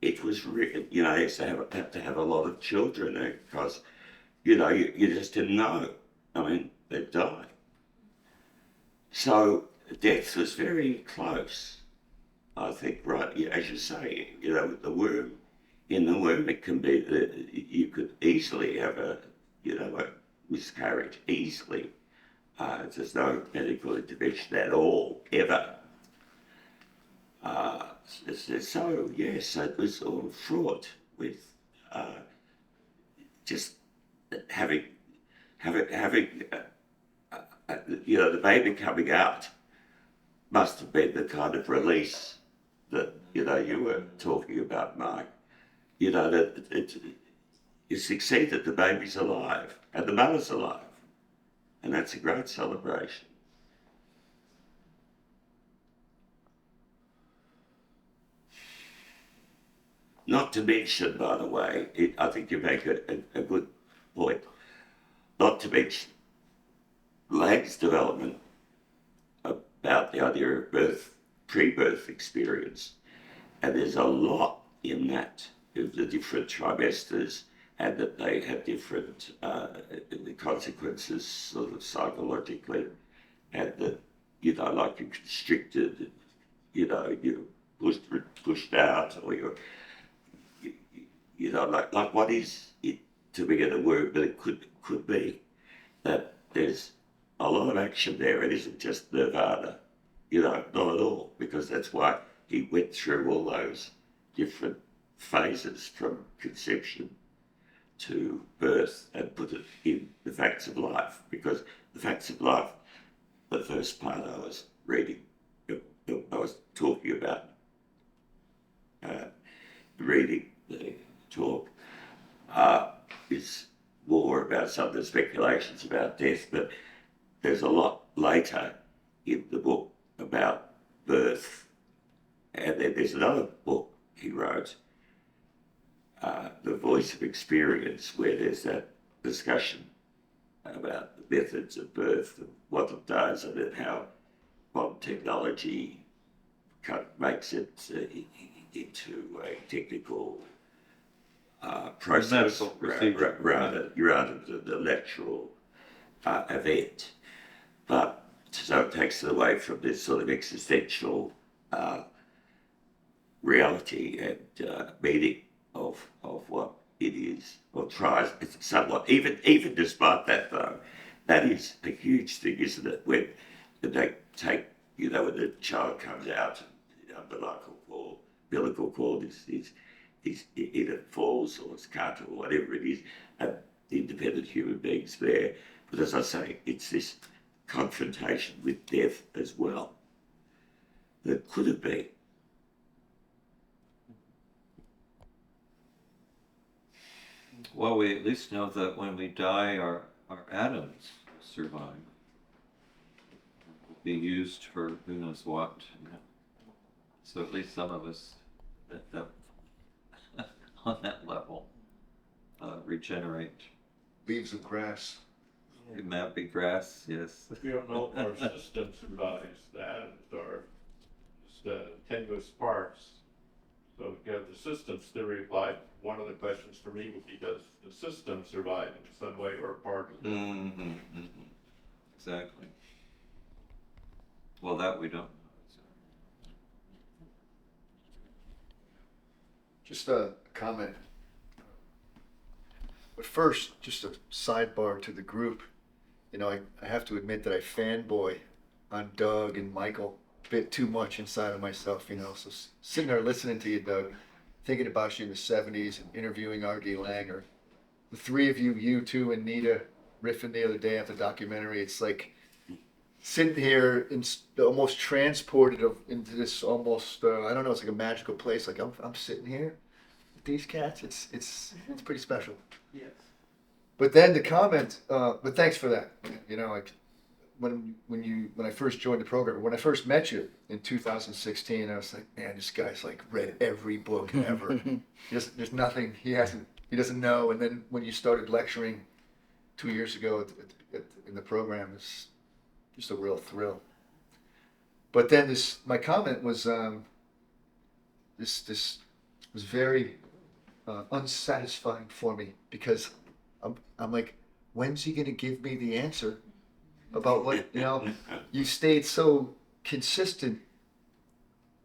it was real, they used to have to have a lot of children because, you just didn't know. They'd die. So death was very close, I think, right, as you say, with the womb. In the womb, it can be that you could easily have a miscarriage, easily. There's no medical intervention at all, ever. So, yes, it was all fraught with just having the baby coming out must have been the kind of release that, you were talking about, Mike. That you succeed that the baby's alive and the mother's alive. And that's a great celebration. Not to mention, by the way, I think you make a good point, not to mention Lang's development about the idea of birth, pre-birth experience. And there's a lot in that, of the different trimesters, and that they have different consequences sort of psychologically, and that, like you're constricted, you're pushed out, or you're, like what is it, to begin a word, but it could be that there's a lot of action there. It isn't just nirvana, not at all, because that's why he went through all those different phases from conception to birth and put it in the facts of life, because the facts of life, the first part I was reading, I was talking about, reading the talk, is more about some of the speculations about death, but there's a lot later in the book about birth. And then there's another book he wrote, The Voice of Experience, where there's that discussion about the methods of birth and what it does, and then how modern technology kind of makes it into a technical process Medical procedure. rather than the electoral event. But so it takes it away from this sort of existential reality and meaning of what it is, or tries. It's somewhat, even despite that though, that is a huge thing, isn't it? When they take, when the child comes out and the umbilical cord is either falls or it's cut or whatever it is, and the independent human beings there. But as I say, it's this confrontation with death as well. That could have been. Well, we at least know that when we die, our atoms survive. Will be used for who knows what. So at least some of us that on that level regenerate. Leaves of grass. It might be grass, yes. We don't know if our system survives. The atoms are just tenuous sparks. So if you have the systems theory applied, one of the questions for me would be, does the system survive in some way or part of it? Mm-hmm, mm-hmm. Exactly. Well, that we don't know. Just a comment. But first, just a sidebar to the group. I have to admit that I fanboy on Doug and Michael a bit too much inside of myself, So sitting there listening to you, Doug, thinking about you in the 70s and interviewing R.D. Laing, or the three of you, you two and Nita, riffing the other day at the documentary. It's like sitting here and almost transported into this almost, I don't know, it's like a magical place. Like I'm sitting here with these cats. It's pretty special. Yes. But then the comment, but thanks for that. Like when I first joined the program, when I first met you in 2016, I was like, man, this guy's like read every book ever. There's nothing he doesn't know. And then when you started lecturing 2 years ago in the program, it's just a real thrill. But then my comment was, this was very unsatisfying for me, because I'm like, when's he gonna give me the answer about what, you stayed so consistent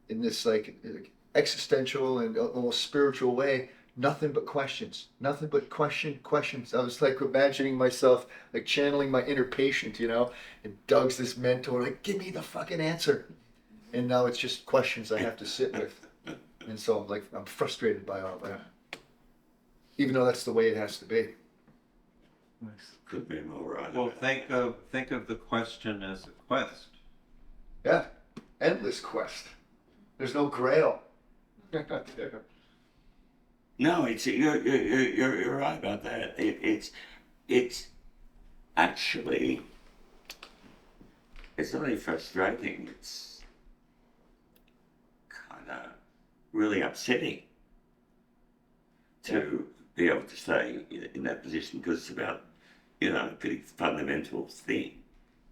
in this like existential and almost spiritual way, nothing but questions, questions. I was like imagining myself like channeling my inner patient, and Doug's this mentor, like, give me the fucking answer. And now it's just questions I have to sit with. And so I'm frustrated by all that. Even though that's the way it has to be. Could be more right. Well, about think of the question as a quest. Yeah, endless quest. There's no grail. No, you're right about that. It's actually, it's not only frustrating, it's kind of really upsetting to be able to stay in that position, because it's about, a pretty fundamental thing.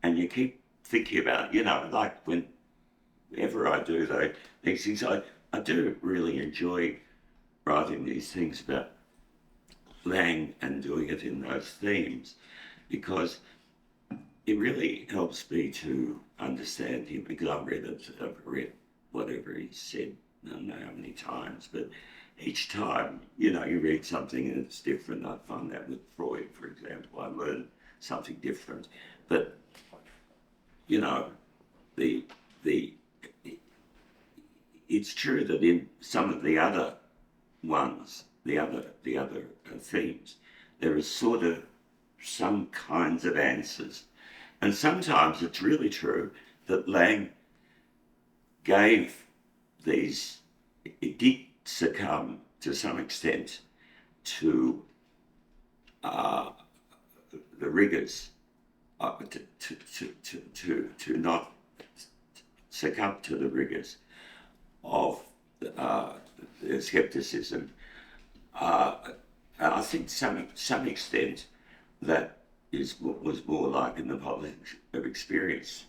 And you keep thinking about, like whenever I do these things, I do really enjoy writing these things about Laing and doing it in those themes, because it really helps me to understand him, because I've read whatever he said, I don't know how many times, but each time, you read something and it's different. I find that with Freud, for example, I learn something different. But, it's true that in some of the other ones, the other themes, there is sort of some kinds of answers. And sometimes it's really true that Laing gave these, it did succumb to some extent to the rigours, to not succumb to the rigours of the scepticism. I think some extent that was more like in the politics of experience,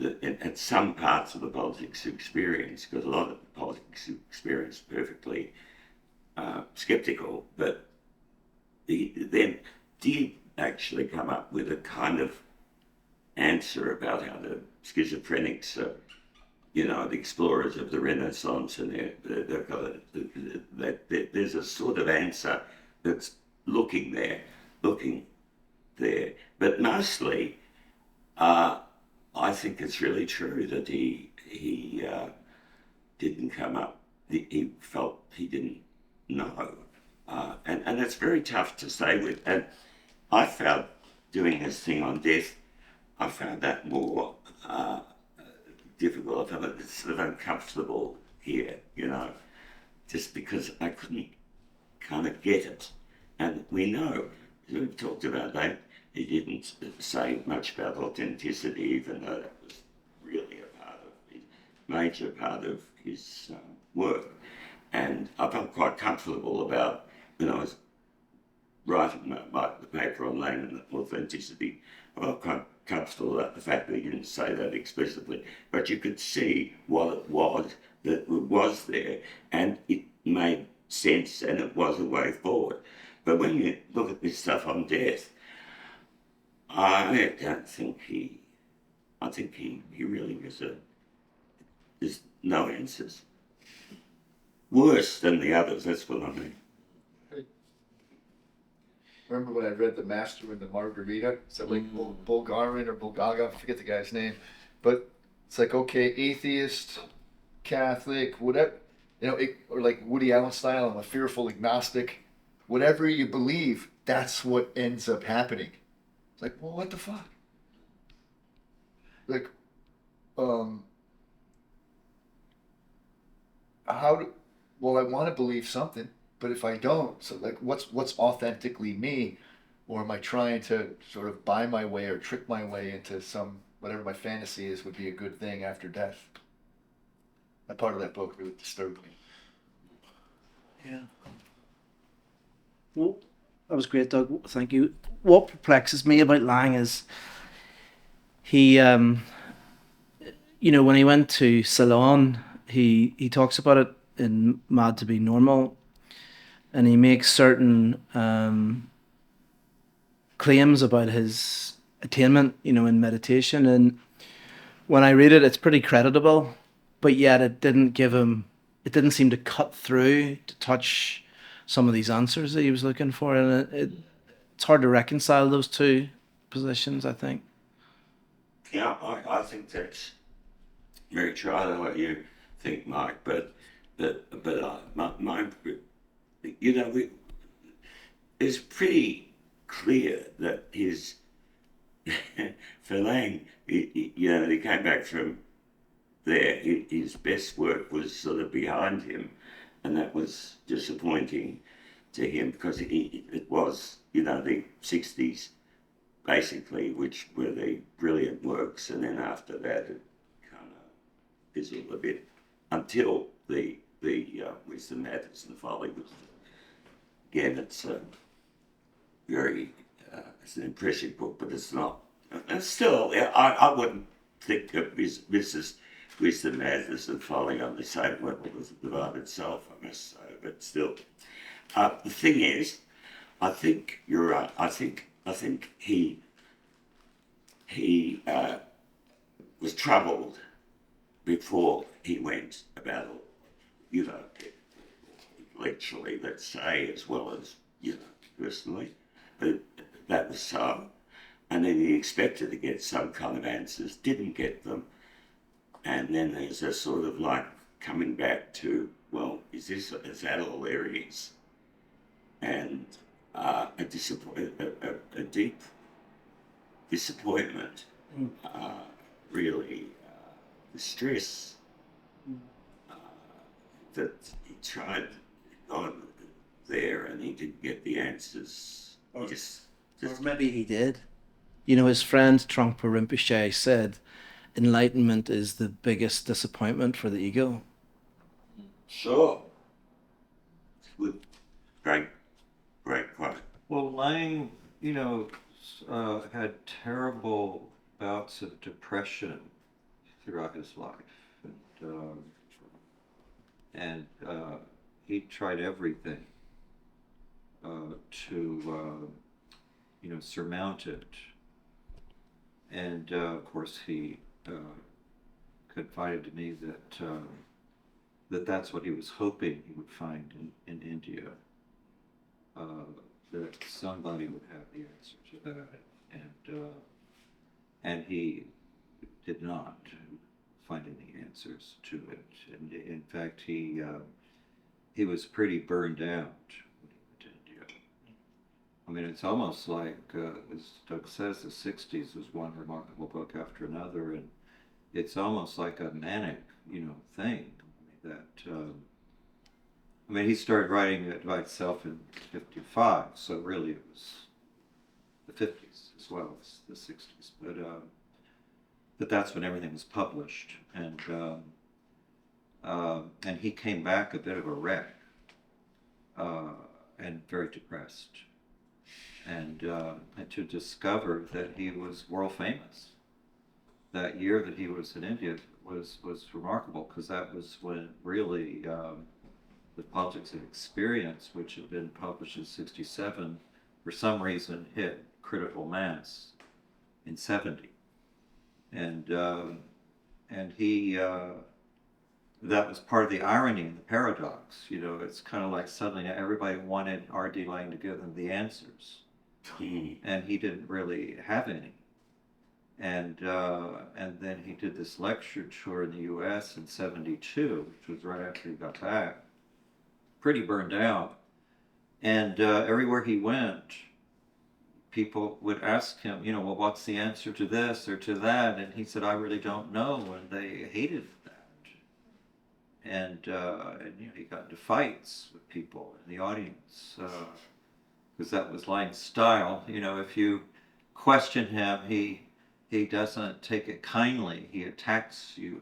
at some parts of the politics of experience, because a lot of the politics of experience perfectly sceptical, but then did actually come up with a kind of answer about how the schizophrenics are, the explorers of the Renaissance, and they've got there's a sort of answer that's looking there. But mostly, I think it's really true that he didn't come up. He felt he didn't know, and it's very tough to stay with. And I found doing this thing on death, I found that more difficult. I found it sort of uncomfortable here, just because I couldn't kind of get it. And we know, we've talked about that, he didn't say much about authenticity, even though that was really major part of his work. And I felt quite comfortable about, when I was writing the paper on Laing and authenticity, I felt quite comfortable about the fact that he didn't say that explicitly, but you could see what it was that was there, and it made sense, and it was a way forward. But when you look at this stuff on death, I think he really was there's no answers. Worse than the others, that's what I mean. Remember when I read The Master and the Margarita? Is that like Bulgarian or Bulgaga? I forget the guy's name. But it's like, okay, atheist, Catholic, whatever, or like Woody Allen style, I'm a fearful agnostic. Whatever you believe, that's what ends up happening. It's like, well, what the fuck? Like, well, I want to believe something, but if I don't, so like, what's authentically me? Or am I trying to sort of buy my way or trick my way into whatever my fantasy is would be a good thing after death? That part of that book really disturbed me. Yeah. Well, that was great, Doug. Thank you. What perplexes me about Laing is he, when he went to Ceylon, he talks about it in Mad to Be Normal, and he makes certain claims about his attainment, in meditation. And when I read it, it's pretty creditable, but yet it didn't seem to cut through to touch some of these answers that he was looking for. And it's hard to reconcile those two positions, I think. Yeah, I think that's very true. I don't know what you think, Mike, but my it's pretty clear that his for Laing, he came back from there. His best work was sort of behind him, and that was disappointing to him because it was, the 60s basically, which were the brilliant works, and then after that it kind of fizzled a bit until the Wisdom, Madness and Folly was, again, it's a very, it's an impressive book, but it's not, and still, I wouldn't think of Wisdom, Madness and Folly on the same level as the Divine itself, I must say, but still. The thing is, I think you're right. I think he was troubled before he went about, intellectually, let's say, as well as, personally. But that was so. And then he expected to get some kind of answers, didn't get them. And then there's a sort of like coming back to, well, is that all there is? And a deep disappointment, really distress, that he tried on there and he didn't get the answers. He just Or maybe he did. His friend Trungpa Rinpoche said enlightenment is the biggest disappointment for the ego. Sure. Good. Great quote. Well, Laing, had terrible bouts of depression throughout his life, and he tried everything to surmount it. And of course, he confided to me that that's what he was hoping he would find in India. That somebody would have the answer to that, and he did not find any answers to it. And in fact, he was pretty burned out when he went to India. I mean, it's almost like, as Doug says, the 60s was one remarkable book after another, and it's almost like a manic, thing that. He started writing it by itself in 55, so really it was the 50s as well as the 60s. But that's when everything was published, and he came back a bit of a wreck, and very depressed, and to discover that he was world famous. That year that he was in India was remarkable, because that was when really. The Politics of Experience, which had been published in 67, for some reason hit critical mass in 70. And he, that was part of the irony and the paradox. It's kind of like suddenly everybody wanted R.D. Laing to give them the answers. And he didn't really have any. And then he did this lecture tour in the U.S. in 72, which was right after he got back. Pretty burned out, and everywhere he went, people would ask him, well, what's the answer to this or to that? And he said, I really don't know, and they hated that. And he got into fights with people in the audience, because that was Laing's style. If you question him, he doesn't take it kindly. He attacks you,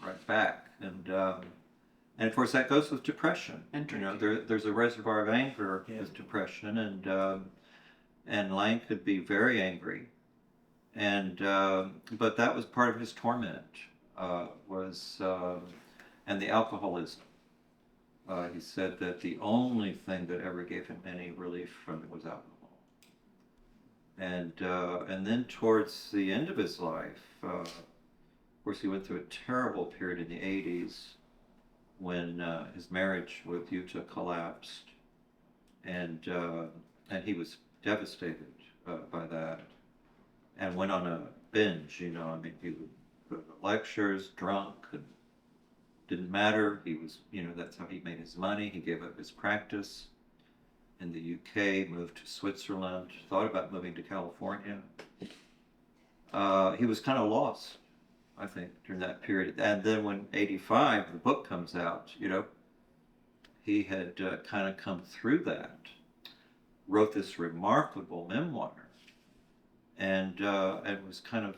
right back, and of course that goes with depression. And there's a reservoir of anger with depression, and Laing could be very angry, and but that was part of his torment, and the alcoholism. He said that the only thing that ever gave him any relief from it was alcohol, and then towards the end of his life, of course, he went through a terrible period in the 80s. When his marriage with Yuta collapsed, and he was devastated by that, and went on a binge. He would go to lectures, drunk, and didn't matter. He was, that's how he made his money. He gave up his practice, in the UK, moved to Switzerland, thought about moving to California. He was kind of lost, I think, during that period. And then when 85, the book comes out, you know, he had kind of come through that, wrote this remarkable memoir, and was kind of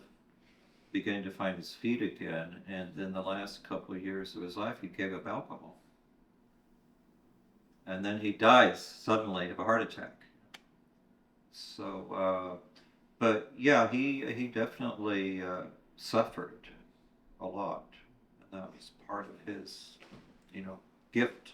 beginning to find his feet again. And then the last couple of years of his life, he gave up alcohol. And then he dies suddenly of a heart attack. So, but yeah, he definitely suffered a lot. And that was part of his, you know, gift.